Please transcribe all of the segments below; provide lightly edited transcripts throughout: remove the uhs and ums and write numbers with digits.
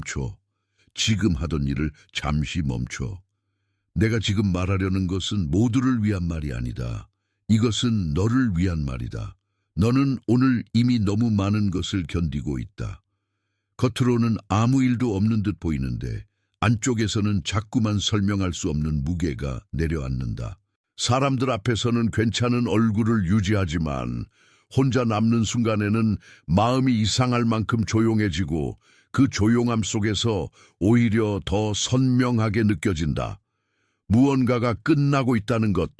멈춰. 지금 하던 일을 잠시 멈춰. 내가 지금 말하려는 것은 모두를 위한 말이 아니다. 이것은 너를 위한 말이다. 너는 오늘 이미 너무 많은 것을 견디고 있다. 겉으로는 아무 일도 없는 듯 보이는데 안쪽에서는 자꾸만 설명할 수 없는 무게가 내려앉는다. 사람들 앞에서는 괜찮은 얼굴을 유지하지만 혼자 남는 순간에는 마음이 이상할 만큼 조용해지고 그 조용함 속에서 오히려 더 선명하게 느껴진다. 무언가가 끝나고 있다는 것,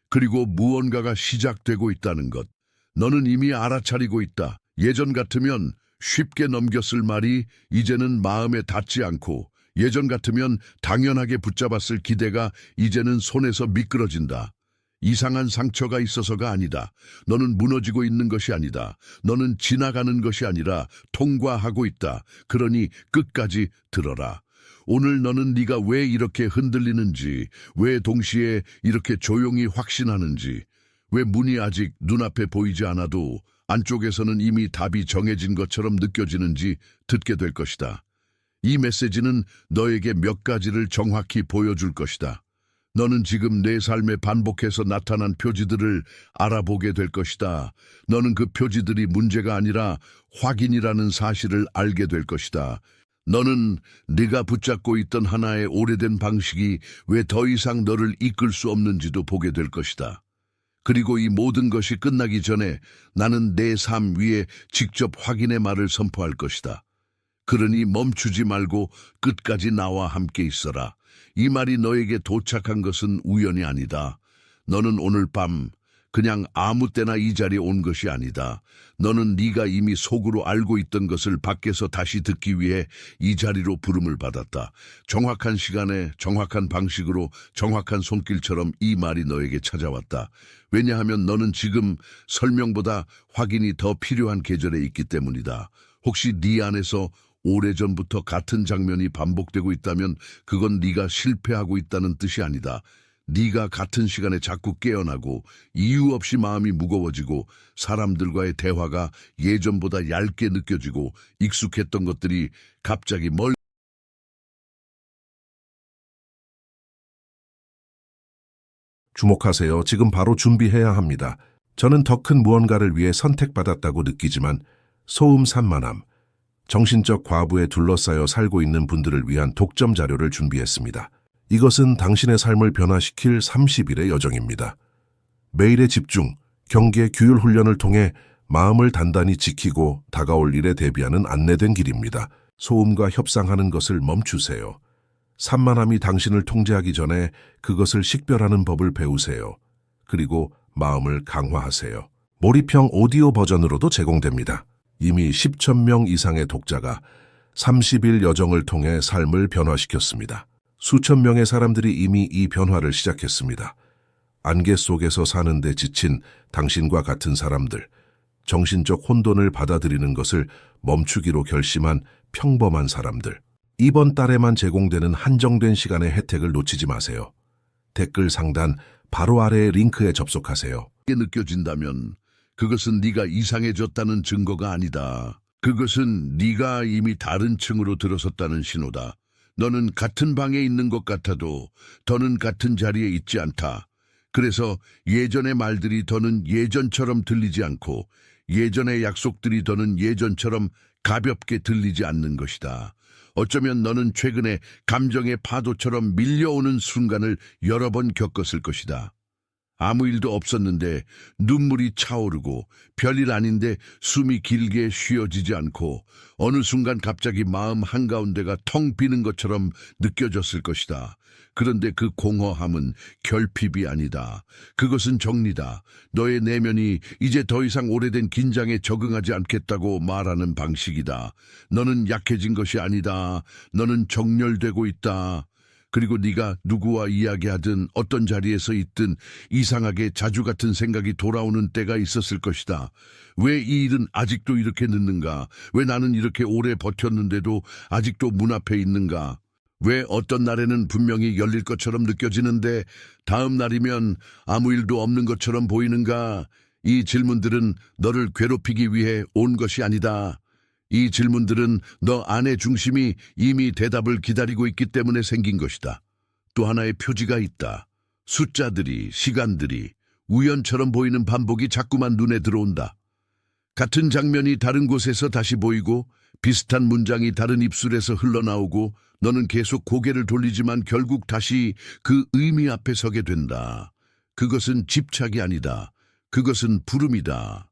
그리고 무언가가 시작되고 있다는 것. 너는 이미 알아차리고 있다. 예전 같으면 쉽게 넘겼을 말이 이제는 마음에 닿지 않고, 예전 같으면 당연하게 붙잡았을 기대가 이제는 손에서 미끄러진다. 이상한 상처가 있어서가 아니다. 너는 무너지고 있는 것이 아니다. 너는 지나가는 것이 아니라 통과하고 있다. 그러니 끝까지 들어라. 오늘 너는 네가 왜 이렇게 흔들리는지, 왜 동시에 이렇게 조용히 확신하는지, 왜 문이 아직 눈앞에 보이지 않아도 안쪽에서는 이미 답이 정해진 것처럼 느껴지는지 듣게 될 것이다. 이 메시지는 너에게 몇 가지를 정확히 보여줄 것이다. 너는 지금 내 삶에 반복해서 나타난 표지들을 알아보게 될 것이다. 너는 그 표지들이 문제가 아니라 확인이라는 사실을 알게 될 것이다. 너는 네가 붙잡고 있던 하나의 오래된 방식이 왜 더 이상 너를 이끌 수 없는지도 보게 될 것이다. 그리고 이 모든 것이 끝나기 전에 나는 내 삶 위에 직접 확인의 말을 선포할 것이다. 그러니 멈추지 말고 끝까지 나와 함께 있어라. 이 말이 너에게 도착한 것은 우연이 아니다. 너는 오늘 밤 그냥 아무 때나 이 자리에 온 것이 아니다. 너는 네가 이미 속으로 알고 있던 것을 밖에서 다시 듣기 위해 이 자리로 부름을 받았다. 정확한 시간에 정확한 방식으로 정확한 손길처럼 이 말이 너에게 찾아왔다. 왜냐하면 너는 지금 설명보다 확인이 더 필요한 계절에 있기 때문이다. 혹시 네 안에서 오래전부터 같은 장면이 반복되고 있다면 그건 네가 실패하고 있다는 뜻이 아니다. 네가 같은 시간에 자꾸 깨어나고 이유 없이 마음이 무거워지고 사람들과의 대화가 예전보다 얇게 느껴지고 익숙했던 것들이 갑자기 주목하세요. 지금 바로 준비해야 합니다. 저는 더 큰 무언가를 위해 선택받았다고 느끼지만 소음 산만함, 정신적 과부에 둘러싸여 살고 있는 분들을 위한 독점 자료를 준비했습니다. 이것은 당신의 삶을 변화시킬 30일의 여정입니다. 매일의 집중, 경계, 규율 훈련을 통해 마음을 단단히 지키고 다가올 일에 대비하는 안내된 길입니다. 소음과 협상하는 것을 멈추세요. 산만함이 당신을 통제하기 전에 그것을 식별하는 법을 배우세요. 그리고 마음을 강화하세요. 몰입형 오디오 버전으로도 제공됩니다. 이미 10,000명 이상의 독자가 30일 여정을 통해 삶을 변화시켰습니다. 수천 명의 사람들이 이미 이 변화를 시작했습니다. 안개 속에서 사는데 지친 당신과 같은 사람들, 정신적 혼돈을 받아들이는 것을 멈추기로 결심한 평범한 사람들. 이번 달에만 제공되는 한정된 시간의 혜택을 놓치지 마세요. 댓글 상단 바로 아래의 링크에 접속하세요. 느껴진다면 그것은 네가 이상해졌다는 증거가 아니다. 그것은 네가 이미 다른 층으로 들어섰다는 신호다. 너는 같은 방에 있는 것 같아도 더는 같은 자리에 있지 않다. 그래서 예전의 말들이 더는 예전처럼 들리지 않고 예전의 약속들이 더는 예전처럼 가볍게 들리지 않는 것이다. 어쩌면 너는 최근에 감정의 파도처럼 밀려오는 순간을 여러 번 겪었을 것이다. 아무 일도 없었는데 눈물이 차오르고 별일 아닌데 숨이 길게 쉬어지지 않고 어느 순간 갑자기 마음 한가운데가 텅 비는 것처럼 느껴졌을 것이다. 그런데 그 공허함은 결핍이 아니다. 그것은 정리다. 너의 내면이 이제 더 이상 오래된 긴장에 적응하지 않겠다고 말하는 방식이다. 너는 약해진 것이 아니다. 너는 정렬되고 있다. 그리고 네가 누구와 이야기하든 어떤 자리에서 있든 이상하게 자주 같은 생각이 돌아오는 때가 있었을 것이다. 왜 이 일은 아직도 이렇게 늦는가? 왜 나는 이렇게 오래 버텼는데도 아직도 문 앞에 있는가? 왜 어떤 날에는 분명히 열릴 것처럼 느껴지는데 다음 날이면 아무 일도 없는 것처럼 보이는가? 이 질문들은 너를 괴롭히기 위해 온 것이 아니다. 이 질문들은 너 안의 중심이 이미 대답을 기다리고 있기 때문에 생긴 것이다. 또 하나의 표지가 있다. 숫자들이, 시간들이, 우연처럼 보이는 반복이 자꾸만 눈에 들어온다. 같은 장면이 다른 곳에서 다시 보이고 비슷한 문장이 다른 입술에서 흘러나오고 너는 계속 고개를 돌리지만 결국 다시 그 의미 앞에 서게 된다. 그것은 집착이 아니다. 그것은 부름이다.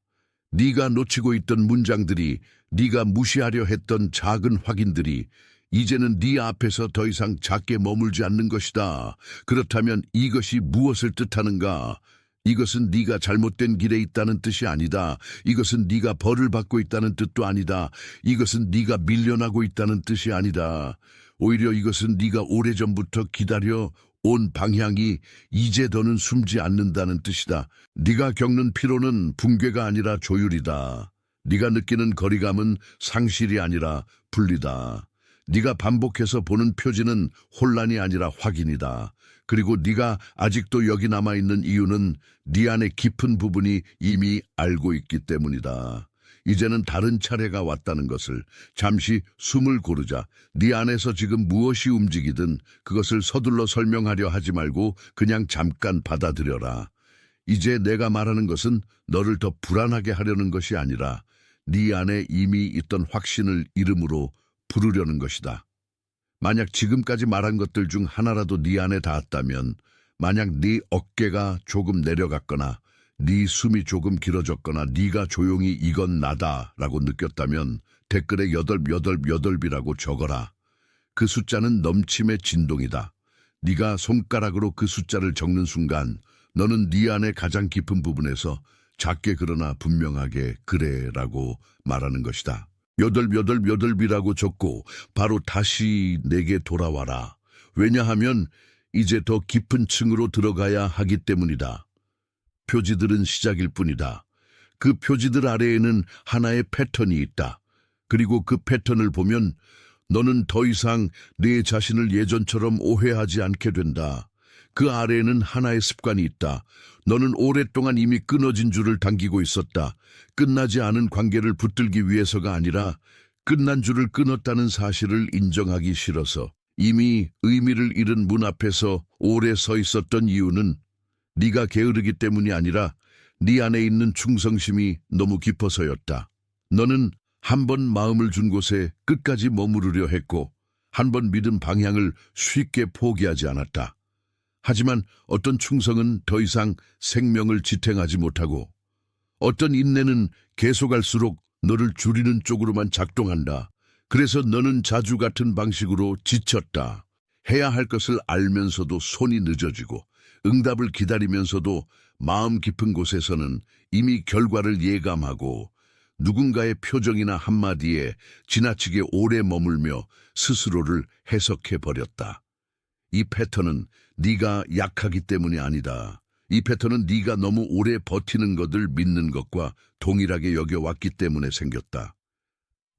네가 놓치고 있던 문장들이, 네가 무시하려 했던 작은 확인들이 이제는 네 앞에서 더 이상 작게 머물지 않는 것이다. 그렇다면 이것이 무엇을 뜻하는가? 이것은 네가 잘못된 길에 있다는 뜻이 아니다. 이것은 네가 벌을 받고 있다는 뜻도 아니다. 이것은 네가 밀려나고 있다는 뜻이 아니다. 오히려 이것은 네가 오래전부터 기다려 온 방향이 이제 더는 숨지 않는다는 뜻이다. 네가 겪는 피로는 붕괴가 아니라 조율이다. 네가 느끼는 거리감은 상실이 아니라 분리다. 네가 반복해서 보는 표지는 혼란이 아니라 확인이다. 그리고 네가 아직도 여기 남아있는 이유는 네 안의 깊은 부분이 이미 알고 있기 때문이다. 이제는 다른 차례가 왔다는 것을, 잠시 숨을 고르자. 네 안에서 지금 무엇이 움직이든 그것을 서둘러 설명하려 하지 말고 그냥 잠깐 받아들여라. 이제 내가 말하는 것은 너를 더 불안하게 하려는 것이 아니라 네 안에 이미 있던 확신을 이름으로 부르려는 것이다. 만약 지금까지 말한 것들 중 하나라도 네 안에 닿았다면, 만약 네 어깨가 조금 내려갔거나 네 숨이 조금 길어졌거나 네가 조용히 이건 나다라고 느꼈다면 댓글에 888이라고 적어라. 그 숫자는 넘침의 진동이다. 네가 손가락으로 그 숫자를 적는 순간 너는 네 안의 가장 깊은 부분에서 작게 그러나 분명하게 그래라고 말하는 것이다. 888이라고 적고 바로 다시 내게 돌아와라. 왜냐하면 이제 더 깊은 층으로 들어가야 하기 때문이다. 표지들은 시작일 뿐이다. 그 표지들 아래에는 하나의 패턴이 있다. 그리고 그 패턴을 보면 너는 더 이상 내 자신을 예전처럼 오해하지 않게 된다. 그 아래에는 하나의 습관이 있다. 너는 오랫동안 이미 끊어진 줄을 당기고 있었다. 끝나지 않은 관계를 붙들기 위해서가 아니라 끝난 줄을 끊었다는 사실을 인정하기 싫어서 이미 의미를 잃은 문 앞에서 오래 서 있었던 이유는 네가 게으르기 때문이 아니라 네 안에 있는 충성심이 너무 깊어서였다. 너는 한 번 마음을 준 곳에 끝까지 머무르려 했고 한 번 믿은 방향을 쉽게 포기하지 않았다. 하지만 어떤 충성은 더 이상 생명을 지탱하지 못하고 어떤 인내는 계속할수록 너를 줄이는 쪽으로만 작동한다. 그래서 너는 자주 같은 방식으로 지쳤다. 해야 할 것을 알면서도 손이 늦어지고 응답을 기다리면서도 마음 깊은 곳에서는 이미 결과를 예감하고 누군가의 표정이나 한마디에 지나치게 오래 머물며 스스로를 해석해버렸다. 이 패턴은 네가 약하기 때문이 아니다. 이 패턴은 네가 너무 오래 버티는 것을 믿는 것과 동일하게 여겨왔기 때문에 생겼다.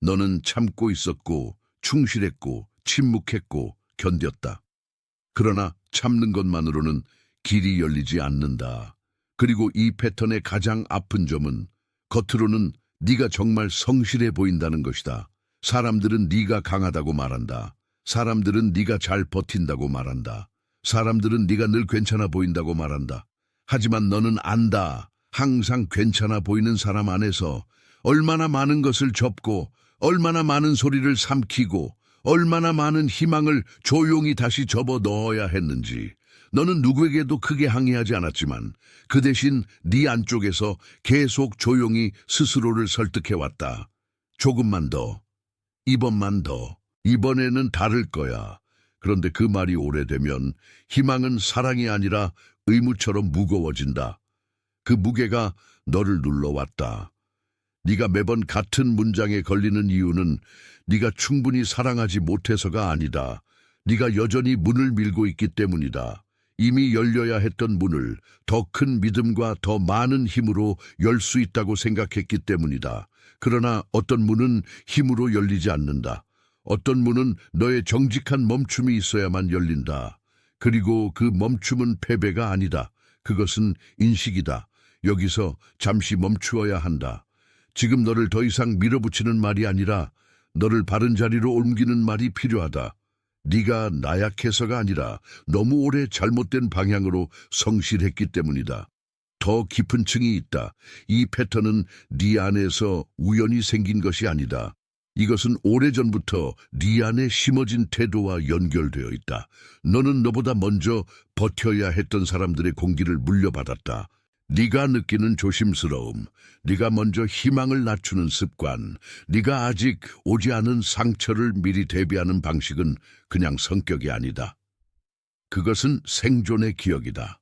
너는 참고 있었고 충실했고 침묵했고 견뎠다. 그러나 참는 것만으로는 길이 열리지 않는다. 그리고 이 패턴의 가장 아픈 점은 겉으로는 네가 정말 성실해 보인다는 것이다. 사람들은 네가 강하다고 말한다. 사람들은 네가 잘 버틴다고 말한다. 사람들은 네가 늘 괜찮아 보인다고 말한다. 하지만 너는 안다. 항상 괜찮아 보이는 사람 안에서 얼마나 많은 것을 접고 얼마나 많은 소리를 삼키고 얼마나 많은 희망을 조용히 다시 접어 넣어야 했는지. 너는 누구에게도 크게 항의하지 않았지만 그 대신 네 안쪽에서 계속 조용히 스스로를 설득해왔다. 조금만 더, 이번만 더, 이번에는 다를 거야. 그런데 그 말이 오래되면 희망은 사랑이 아니라 의무처럼 무거워진다. 그 무게가 너를 눌러왔다. 네가 매번 같은 문장에 걸리는 이유는 네가 충분히 사랑하지 못해서가 아니다. 네가 여전히 문을 밀고 있기 때문이다. 이미 열려야 했던 문을 더 큰 믿음과 더 많은 힘으로 열 수 있다고 생각했기 때문이다. 그러나 어떤 문은 힘으로 열리지 않는다. 어떤 문은 너의 정직한 멈춤이 있어야만 열린다. 그리고 그 멈춤은 패배가 아니다. 그것은 인식이다. 여기서 잠시 멈추어야 한다. 지금 너를 더 이상 밀어붙이는 말이 아니라 너를 바른 자리로 옮기는 말이 필요하다. 네가 나약해서가 아니라 너무 오래 잘못된 방향으로 성실했기 때문이다. 더 깊은 층이 있다. 이 패턴은 네 안에서 우연히 생긴 것이 아니다. 이것은 오래전부터 네 안에 심어진 태도와 연결되어 있다. 너는 너보다 먼저 버텨야 했던 사람들의 공기를 물려받았다. 네가 느끼는 조심스러움, 네가 먼저 희망을 낮추는 습관, 네가 아직 오지 않은 상처를 미리 대비하는 방식은 그냥 성격이 아니다. 그것은 생존의 기억이다.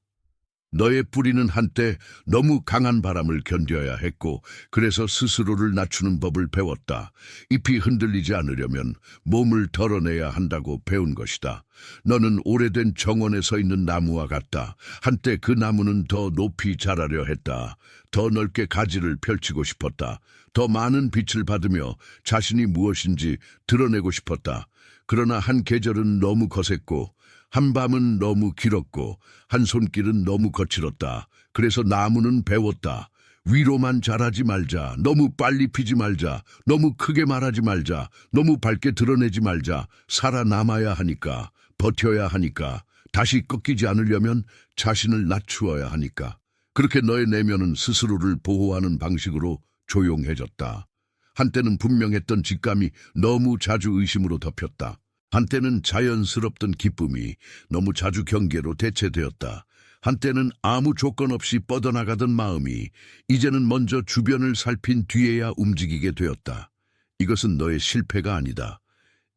너의 뿌리는 한때 너무 강한 바람을 견뎌야 했고, 그래서 스스로를 낮추는 법을 배웠다. 잎이 흔들리지 않으려면 몸을 덜어내야 한다고 배운 것이다. 너는 오래된 정원에 서 있는 나무와 같다. 한때 그 나무는 더 높이 자라려 했다. 더 넓게 가지를 펼치고 싶었다. 더 많은 빛을 받으며 자신이 무엇인지 드러내고 싶었다. 그러나 한 계절은 너무 거셌고, 한 밤은 너무 길었고, 한 손길은 너무 거칠었다. 그래서 나무는 배웠다. 위로만 자라지 말자. 너무 빨리 피지 말자. 너무 크게 말하지 말자. 너무 밝게 드러내지 말자. 살아남아야 하니까. 버텨야 하니까. 다시 꺾이지 않으려면 자신을 낮추어야 하니까. 그렇게 너의 내면은 스스로를 보호하는 방식으로 조용해졌다. 한때는 분명했던 직감이 너무 자주 의심으로 덮였다. 한때는 자연스럽던 기쁨이 너무 자주 경계로 대체되었다. 한때는 아무 조건 없이 뻗어나가던 마음이 이제는 먼저 주변을 살핀 뒤에야 움직이게 되었다. 이것은 너의 실패가 아니다.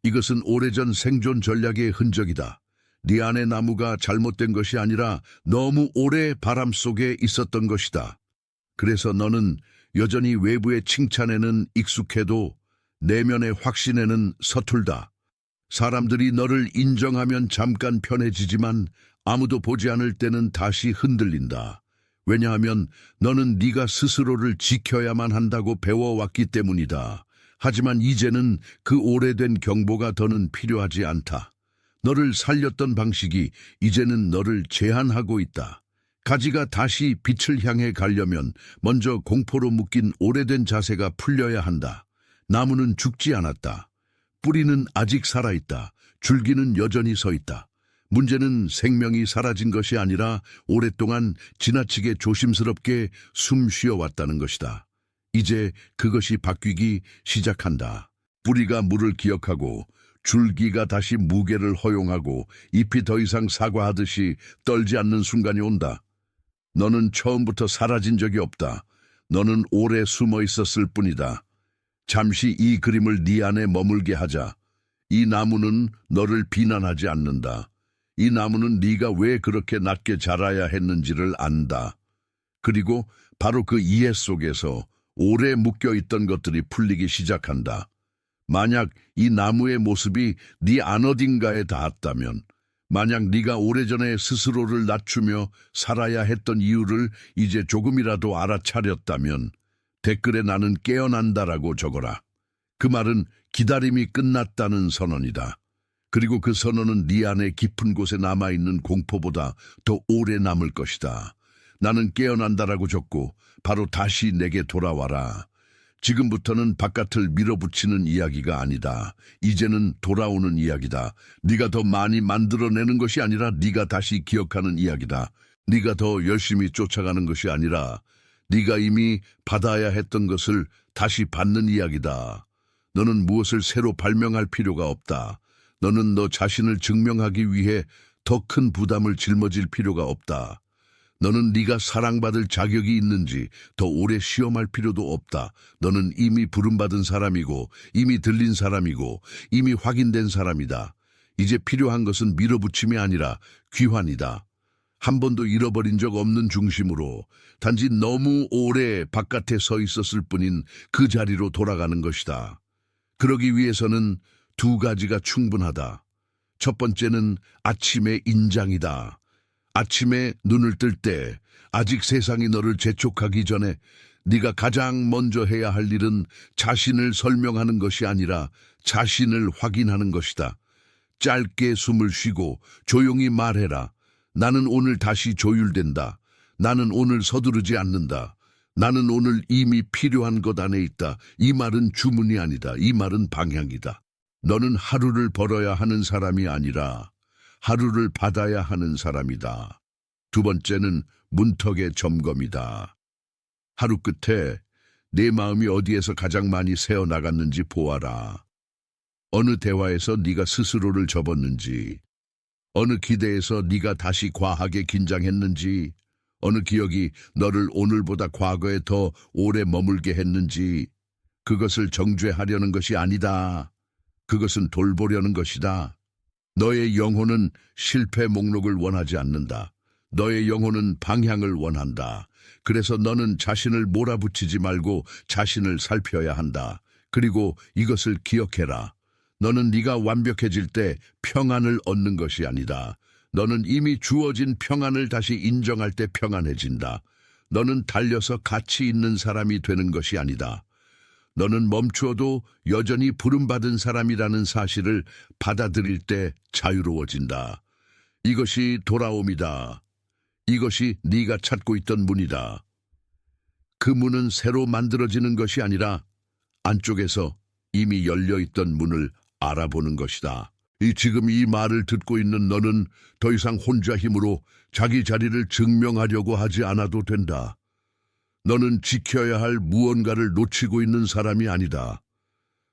이것은 오래전 생존 전략의 흔적이다. 네 안의 나무가 잘못된 것이 아니라 너무 오래 바람 속에 있었던 것이다. 그래서 너는 여전히 외부의 칭찬에는 익숙해도 내면의 확신에는 서툴다. 사람들이 너를 인정하면 잠깐 편해지지만 아무도 보지 않을 때는 다시 흔들린다. 왜냐하면 너는 네가 스스로를 지켜야만 한다고 배워왔기 때문이다. 하지만 이제는 그 오래된 경보가 더는 필요하지 않다. 너를 살렸던 방식이 이제는 너를 제한하고 있다. 가지가 다시 빛을 향해 가려면 먼저 공포로 묶인 오래된 자세가 풀려야 한다. 나무는 죽지 않았다. 뿌리는 아직 살아있다. 줄기는 여전히 서 있다. 문제는 생명이 사라진 것이 아니라 오랫동안 지나치게 조심스럽게 숨 쉬어왔다는 것이다. 이제 그것이 바뀌기 시작한다. 뿌리가 물을 기억하고 줄기가 다시 무게를 허용하고 잎이 더 이상 사과하듯이 떨지 않는 순간이 온다. 너는 처음부터 사라진 적이 없다. 너는 오래 숨어 있었을 뿐이다. 잠시 이 그림을 네 안에 머물게 하자. 이 나무는 너를 비난하지 않는다. 이 나무는 네가 왜 그렇게 낮게 자라야 했는지를 안다. 그리고 바로 그 이해 속에서 오래 묶여있던 것들이 풀리기 시작한다. 만약 이 나무의 모습이 네 안 어딘가에 닿았다면, 만약 네가 오래전에 스스로를 낮추며 살아야 했던 이유를 이제 조금이라도 알아차렸다면 댓글에 나는 깨어난다라고 적어라. 그 말은 기다림이 끝났다는 선언이다. 그리고 그 선언은 네 안에 깊은 곳에 남아있는 공포보다 더 오래 남을 것이다. 나는 깨어난다라고 적고 바로 다시 내게 돌아와라. 지금부터는 바깥을 밀어붙이는 이야기가 아니다. 이제는 돌아오는 이야기다. 네가 더 많이 만들어내는 것이 아니라 네가 다시 기억하는 이야기다. 네가 더 열심히 쫓아가는 것이 아니라 네가 이미 받아야 했던 것을 다시 받는 이야기다. 너는 무엇을 새로 발명할 필요가 없다. 너는 너 자신을 증명하기 위해 더 큰 부담을 짊어질 필요가 없다. 너는 네가 사랑받을 자격이 있는지 더 오래 시험할 필요도 없다. 너는 이미 부름받은 사람이고 이미 들린 사람이고 이미 확인된 사람이다. 이제 필요한 것은 밀어붙임이 아니라 귀환이다. 한 번도 잃어버린 적 없는 중심으로 단지 너무 오래 바깥에 서 있었을 뿐인 그 자리로 돌아가는 것이다. 그러기 위해서는 두 가지가 충분하다. 첫 번째는 아침의 인장이다. 아침에 눈을 뜰 때 아직 세상이 너를 재촉하기 전에 네가 가장 먼저 해야 할 일은 자신을 설명하는 것이 아니라 자신을 확인하는 것이다. 짧게 숨을 쉬고 조용히 말해라. 나는 오늘 다시 조율된다. 나는 오늘 서두르지 않는다. 나는 오늘 이미 필요한 것 안에 있다. 이 말은 주문이 아니다. 이 말은 방향이다. 너는 하루를 벌어야 하는 사람이 아니라 하루를 받아야 하는 사람이다. 두 번째는 문턱의 점검이다. 하루 끝에 내 마음이 어디에서 가장 많이 새어나갔는지 보아라. 어느 대화에서 네가 스스로를 접었는지, 어느 기대에서 네가 다시 과하게 긴장했는지, 어느 기억이 너를 오늘보다 과거에 더 오래 머물게 했는지, 그것을 정죄하려는 것이 아니다. 그것은 돌보려는 것이다. 너의 영혼은 실패 목록을 원하지 않는다. 너의 영혼은 방향을 원한다. 그래서 너는 자신을 몰아붙이지 말고 자신을 살펴야 한다. 그리고 이것을 기억해라. 너는 네가 완벽해질 때 평안을 얻는 것이 아니다. 너는 이미 주어진 평안을 다시 인정할 때 평안해진다. 너는 달려서 가치 있는 사람이 되는 것이 아니다. 너는 멈추어도 여전히 부름받은 사람이라는 사실을 받아들일 때 자유로워진다. 이것이 돌아옴이다. 이것이 네가 찾고 있던 문이다. 그 문은 새로 만들어지는 것이 아니라 안쪽에서 이미 열려있던 문을 알아보는 것이다. 지금 이 말을 듣고 있는 너는 더 이상 혼자 힘으로 자기 자리를 증명하려고 하지 않아도 된다. 너는 지켜야 할 무언가를 놓치고 있는 사람이 아니다.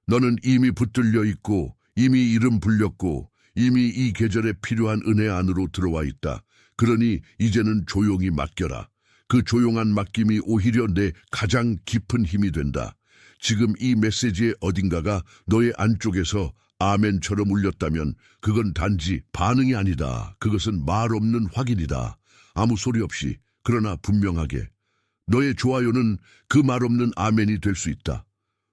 너는 이미 붙들려 있고 이미 이름 불렸고 이미 이 계절에 필요한 은혜 안으로 들어와 있다. 그러니 이제는 조용히 맡겨라. 그 조용한 맡김이 오히려 내 가장 깊은 힘이 된다. 지금 이 메시지의 어딘가가 너의 안쪽에서 아멘처럼 울렸다면 그건 단지 반응이 아니다. 그것은 말 없는 확인이다. 아무 소리 없이 그러나 분명하게. 너의 좋아요는 그 말 없는 아멘이 될 수 있다.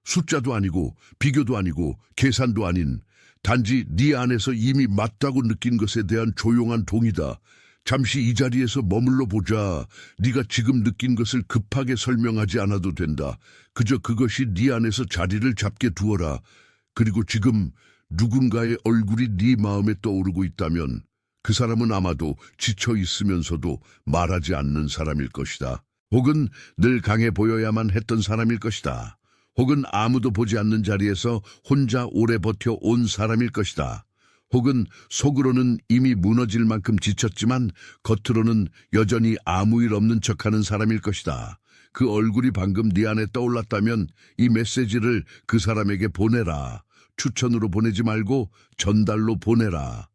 숫자도 아니고 비교도 아니고 계산도 아닌 단지 네 안에서 이미 맞다고 느낀 것에 대한 조용한 동의다. 잠시 이 자리에서 머물러 보자. 네가 지금 느낀 것을 급하게 설명하지 않아도 된다. 그저 그것이 네 안에서 자리를 잡게 두어라. 그리고 지금 누군가의 얼굴이 네 마음에 떠오르고 있다면 그 사람은 아마도 지쳐 있으면서도 말하지 않는 사람일 것이다. 혹은 늘 강해 보여야만 했던 사람일 것이다. 혹은 아무도 보지 않는 자리에서 혼자 오래 버텨온 사람일 것이다. 혹은 속으로는 이미 무너질 만큼 지쳤지만 겉으로는 여전히 아무 일 없는 척하는 사람일 것이다. 그 얼굴이 방금 네 안에 떠올랐다면 이 메시지를 그 사람에게 보내라. 추천으로 보내지 말고 전달로 보내라.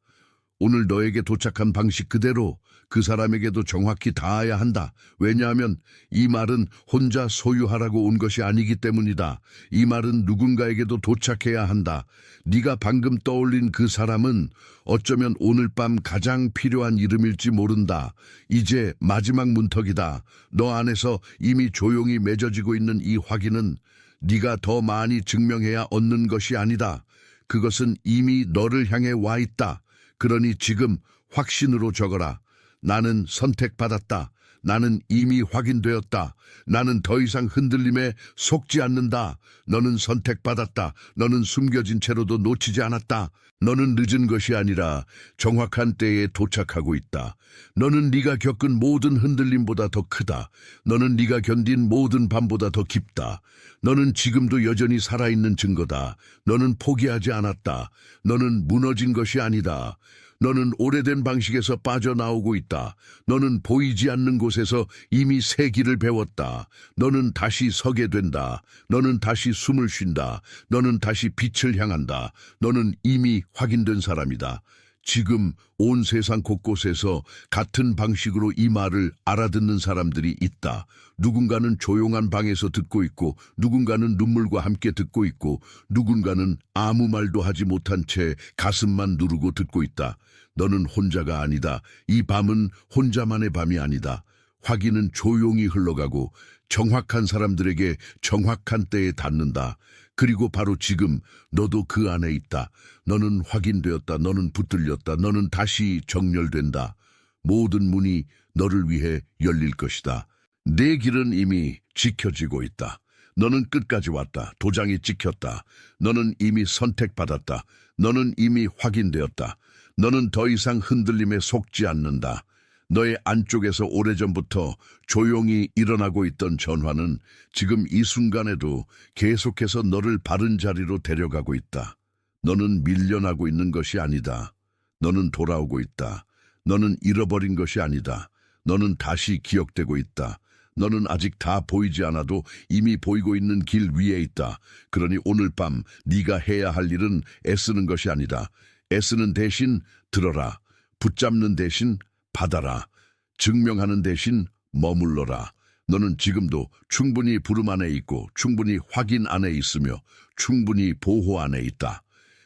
오늘 너에게 도착한 방식 그대로 그 사람에게도 정확히 닿아야 한다. 왜냐하면 이 말은 혼자 소유하라고 온 것이 아니기 때문이다. 이 말은 누군가에게도 도착해야 한다. 네가 방금 떠올린 그 사람은 어쩌면 오늘 밤 가장 필요한 이름일지 모른다. 이제 마지막 문턱이다. 너 안에서 이미 조용히 맺어지고 있는 이 확인은 네가 더 많이 증명해야 얻는 것이 아니다. 그것은 이미 너를 향해 와 있다. 그러니 지금 확신으로 적어라. 나는 선택받았다. 나는 이미 확인되었다. 나는 더 이상 흔들림에 속지 않는다. 너는 선택받았다. 너는 숨겨진 채로도 놓치지 않았다. 너는 늦은 것이 아니라 정확한 때에 도착하고 있다. 너는 네가 겪은 모든 흔들림보다 더 크다. 너는 네가 견딘 모든 밤보다 더 깊다. 너는 지금도 여전히 살아있는 증거다. 너는 포기하지 않았다. 너는 무너진 것이 아니다. 너는 오래된 방식에서 빠져나오고 있다. 너는 보이지 않는 곳에서 이미 새 길을 배웠다. 너는 다시 서게 된다. 너는 다시 숨을 쉰다. 너는 다시 빛을 향한다. 너는 이미 확인된 사람이다. 지금 온 세상 곳곳에서 같은 방식으로 이 말을 알아듣는 사람들이 있다. 누군가는 조용한 방에서 듣고 있고, 누군가는 눈물과 함께 듣고 있고, 누군가는 아무 말도 하지 못한 채 가슴만 누르고 듣고 있다. 너는 혼자가 아니다. 이 밤은 혼자만의 밤이 아니다. 확인은 조용히 흘러가고 정확한 사람들에게 정확한 때에 닿는다. 그리고 바로 지금 너도 그 안에 있다. 너는 확인되었다. 너는 붙들렸다. 너는 다시 정렬된다. 모든 문이 너를 위해 열릴 것이다. 내 길은 이미 지켜지고 있다. 너는 끝까지 왔다. 도장이 찍혔다. 너는 이미 선택받았다. 너는 이미 확인되었다. 너는 더 이상 흔들림에 속지 않는다. 너의 안쪽에서 오래전부터 조용히 일어나고 있던 전환은 지금 이 순간에도 계속해서 너를 바른 자리로 데려가고 있다. 너는 밀려나고 있는 것이 아니다. 너는 돌아오고 있다. 너는 잃어버린 것이 아니다. 너는 다시 기억되고 있다. 너는 아직 다 보이지 않아도 이미 보이고 있는 길 위에 있다. 그러니 오늘 밤 네가 해야 할 일은 애쓰는 것이 아니다. 애쓰는 대신 들어라. 붙잡는 대신 받아라. 증명하는 대신 머물러라. 너는 지금도 충분히 부름 안에 있고 충분히 확인 안에 있으며 충분히 보호 안에 있다.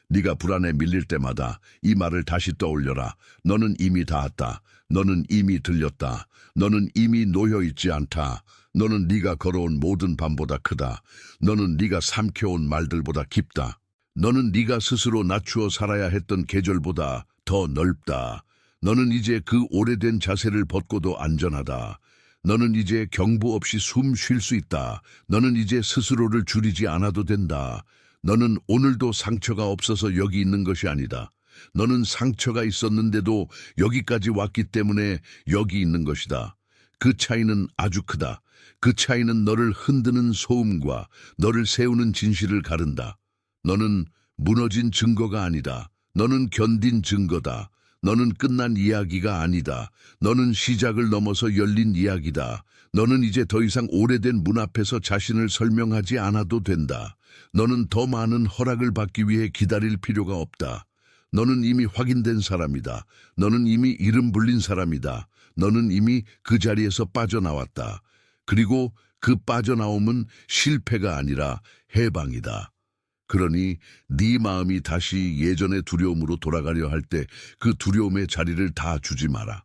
네가 불안에 밀릴 때마다 이 말을 다시 떠올려라. 너는 이미 닿았다. 너는 이미 들렸다. 너는 이미 놓여있지 않다. 너는 네가 걸어온 모든 밤보다 크다. 너는 네가 삼켜온 말들보다 깊다. 너는 네가 스스로 낮추어 살아야 했던 계절보다 더 넓다. 너는 이제 그 오래된 자세를 벗고도 안전하다. 너는 이제 경보 없이 숨 쉴 수 있다. 너는 이제 스스로를 줄이지 않아도 된다. 너는 오늘도 상처가 없어서 여기 있는 것이 아니다. 너는 상처가 있었는데도 여기까지 왔기 때문에 여기 있는 것이다. 그 차이는 아주 크다. 그 차이는 너를 흔드는 소음과 너를 세우는 진실을 가른다. 너는 무너진 증거가 아니다. 너는 견딘 증거다. 너는 끝난 이야기가 아니다. 너는 시작을 넘어서 열린 이야기다. 너는 이제 더 이상 오래된 문 앞에서 자신을 설명하지 않아도 된다. 너는 더 많은 허락을 받기 위해 기다릴 필요가 없다. 너는 이미 확인된 사람이다. 너는 이미 이름 불린 사람이다. 너는 이미 그 자리에서 빠져나왔다. 그리고 그 빠져나옴은 실패가 아니라 해방이다. 그러니 네 마음이 다시 예전의 두려움으로 돌아가려 할 때 그 두려움의 자리를 다 주지 마라.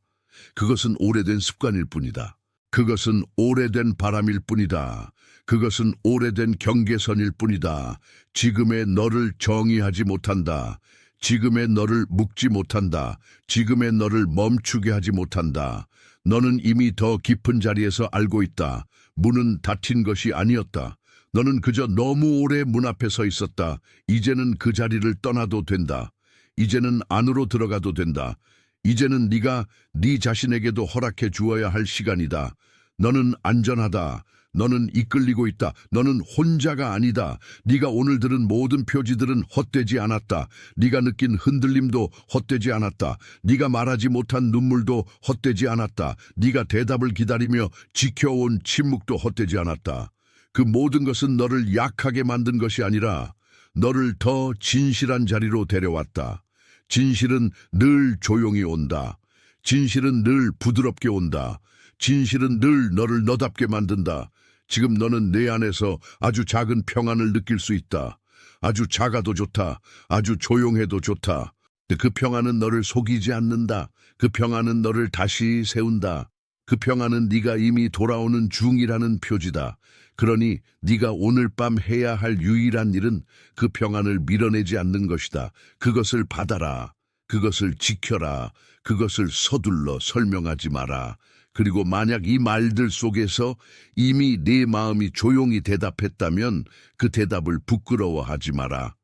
그것은 오래된 습관일 뿐이다. 그것은 오래된 바람일 뿐이다. 그것은 오래된 경계선일 뿐이다. 지금의 너를 정의하지 못한다. 지금의 너를 묶지 못한다. 지금의 너를 멈추게 하지 못한다. 너는 이미 더 깊은 자리에서 알고 있다. 문은 닫힌 것이 아니었다. 너는 그저 너무 오래 문 앞에 서 있었다. 이제는 그 자리를 떠나도 된다. 이제는 안으로 들어가도 된다. 이제는 네가 네 자신에게도 허락해 주어야 할 시간이다. 너는 안전하다. 너는 이끌리고 있다. 너는 혼자가 아니다. 네가 오늘 들은 모든 표지들은 헛되지 않았다. 네가 느낀 흔들림도 헛되지 않았다. 네가 말하지 못한 눈물도 헛되지 않았다. 네가 대답을 기다리며 지켜온 침묵도 헛되지 않았다. 그 모든 것은 너를 약하게 만든 것이 아니라 너를 더 진실한 자리로 데려왔다. 진실은 늘 조용히 온다. 진실은 늘 부드럽게 온다. 진실은 늘 너를 너답게 만든다. 지금 너는 내 안에서 아주 작은 평안을 느낄 수 있다. 아주 작아도 좋다. 아주 조용해도 좋다. 그 평안은 너를 속이지 않는다. 그 평안은 너를 다시 세운다. 그 평안은 네가 이미 돌아오는 중이라는 표지다. 그러니 네가 오늘 밤 해야 할 유일한 일은 그 평안을 밀어내지 않는 것이다. 그것을 받아라. 그것을 지켜라. 그것을 서둘러 설명하지 마라. 그리고 만약 이 말들 속에서 이미 네 마음이 조용히 대답했다면 그 대답을 부끄러워하지 마라.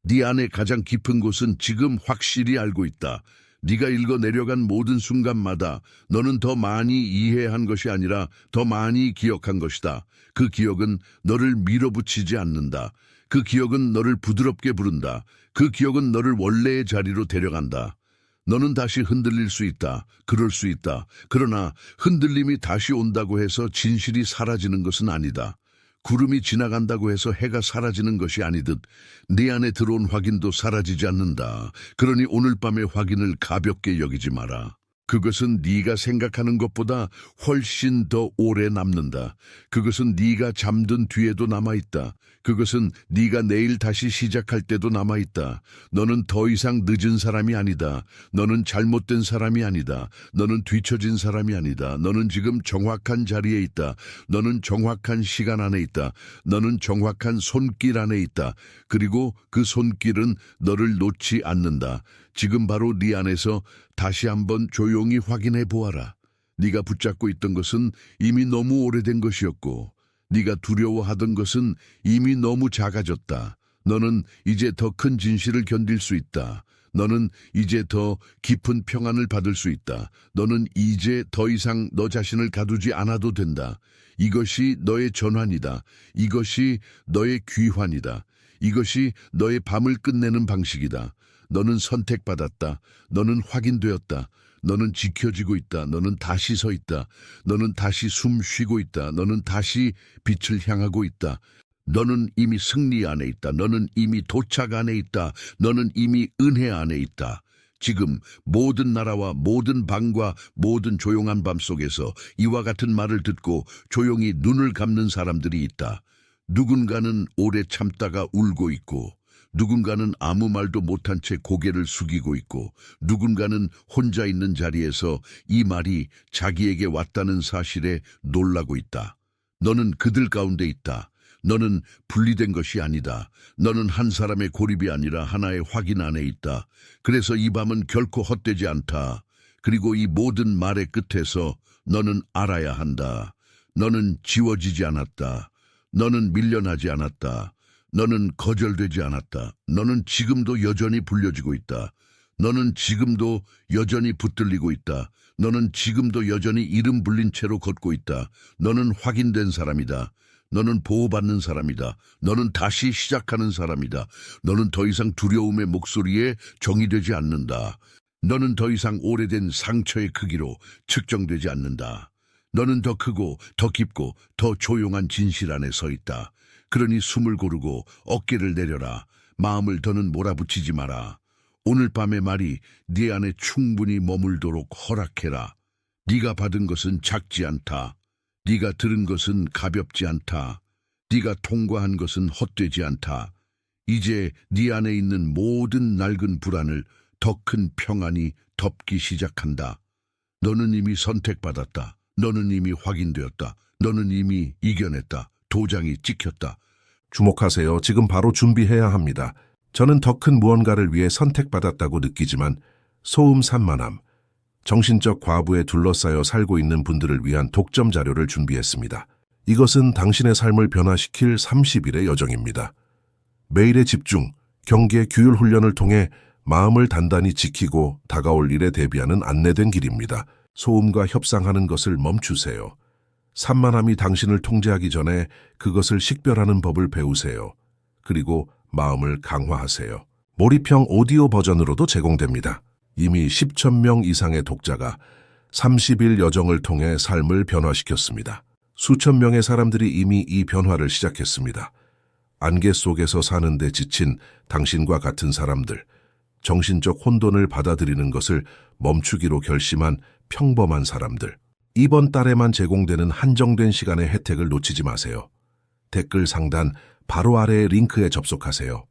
네 안에 가장 깊은 곳은 지금 확실히 알고 있다. 네가 읽어 내려간 모든 순간마다 너는 더 많이 이해한 것이 아니라 더 많이 기억한 것이다. 그 기억은 너를 밀어붙이지 않는다. 그 기억은 너를 부드럽게 부른다. 그 기억은 너를 원래의 자리로 데려간다. 너는 다시 흔들릴 수 있다. 그럴 수 있다. 그러나 흔들림이 다시 온다고 해서 진실이 사라지는 것은 아니다. 구름이 지나간다고 해서 해가 사라지는 것이 아니듯 네 안에 들어온 확인도 사라지지 않는다. 그러니 오늘 밤의 확인을 가볍게 여기지 마라. 그것은 네가 생각하는 것보다 훨씬 더 오래 남는다. 그것은 네가 잠든 뒤에도 남아있다. 그것은 네가 내일 다시 시작할 때도 남아있다. 너는 더 이상 늦은 사람이 아니다. 너는 잘못된 사람이 아니다. 너는 뒤처진 사람이 아니다. 너는 지금 정확한 자리에 있다. 너는 정확한 시간 안에 있다. 너는 정확한 손길 안에 있다. 그리고 그 손길은 너를 놓지 않는다. 지금 바로 네 안에서 다시 한번 조용히 확인해 보아라. 네가 붙잡고 있던 것은 이미 너무 오래된 것이었고 네가 두려워하던 것은 이미 너무 작아졌다. 너는 이제 더 큰 진실을 견딜 수 있다. 너는 이제 더 깊은 평안을 받을 수 있다. 너는 이제 더 이상 너 자신을 가두지 않아도 된다. 이것이 너의 전환이다. 이것이 너의 귀환이다. 이것이 너의 밤을 끝내는 방식이다. 너는 선택받았다. 너는 확인되었다. 너는 지켜지고 있다. 너는 다시 서 있다. 너는 다시 숨 쉬고 있다. 너는 다시 빛을 향하고 있다. 너는 이미 승리 안에 있다. 너는 이미 도착 안에 있다. 너는 이미 은혜 안에 있다. 지금 모든 나라와 모든 방과 모든 조용한 밤 속에서 이와 같은 말을 듣고 조용히 눈을 감는 사람들이 있다. 누군가는 오래 참다가 울고 있고, 누군가는 아무 말도 못한 채 고개를 숙이고 있고, 누군가는 혼자 있는 자리에서 이 말이 자기에게 왔다는 사실에 놀라고 있다. 너는 그들 가운데 있다. 너는 분리된 것이 아니다. 너는 한 사람의 고립이 아니라 하나의 확인 안에 있다. 그래서 이 밤은 결코 헛되지 않다. 그리고 이 모든 말의 끝에서 너는 알아야 한다. 너는 지워지지 않았다. 너는 밀려나지 않았다. 너는 거절되지 않았다. 너는 지금도 여전히 불려지고 있다. 너는 지금도 여전히 붙들리고 있다. 너는 지금도 여전히 이름 불린 채로 걷고 있다. 너는 확인된 사람이다. 너는 보호받는 사람이다. 너는 다시 시작하는 사람이다. 너는 더 이상 두려움의 목소리에 정의되지 않는다. 너는 더 이상 오래된 상처의 크기로 측정되지 않는다. 너는 더 크고 더 깊고 더 조용한 진실 안에 서 있다. 그러니 숨을 고르고 어깨를 내려라. 마음을 더는 몰아붙이지 마라. 오늘 밤의 말이 네 안에 충분히 머물도록 허락해라. 네가 받은 것은 작지 않다. 네가 들은 것은 가볍지 않다. 네가 통과한 것은 헛되지 않다. 이제 네 안에 있는 모든 낡은 불안을 더 큰 평안이 덮기 시작한다. 너는 이미 선택받았다. 너는 이미 확인되었다. 너는 이미 이겨냈다. 도장이 찍혔다. 주목하세요. 지금 바로 준비해야 합니다. 저는 더 큰 무언가를 위해 선택받았다고 느끼지만 소음 산만함, 정신적 과부에 둘러싸여 살고 있는 분들을 위한 독점 자료를 준비했습니다. 이것은 당신의 삶을 변화시킬 30일의 여정입니다. 매일의 집중, 경계, 규율 훈련을 통해 마음을 단단히 지키고 다가올 일에 대비하는 안내된 길입니다. 소음과 협상하는 것을 멈추세요. 산만함이 당신을 통제하기 전에 그것을 식별하는 법을 배우세요. 그리고 마음을 강화하세요. 몰입형 오디오 버전으로도 제공됩니다. 이미 10,000명 이상의 독자가 30일 여정을 통해 삶을 변화시켰습니다. 수천 명의 사람들이 이미 이 변화를 시작했습니다. 안개 속에서 사는데 지친 당신과 같은 사람들, 정신적 혼돈을 받아들이는 것을 멈추기로 결심한 평범한 사람들. 이번 달에만 제공되는 한정된 시간의 혜택을 놓치지 마세요. 댓글 상단 바로 아래의 링크에 접속하세요.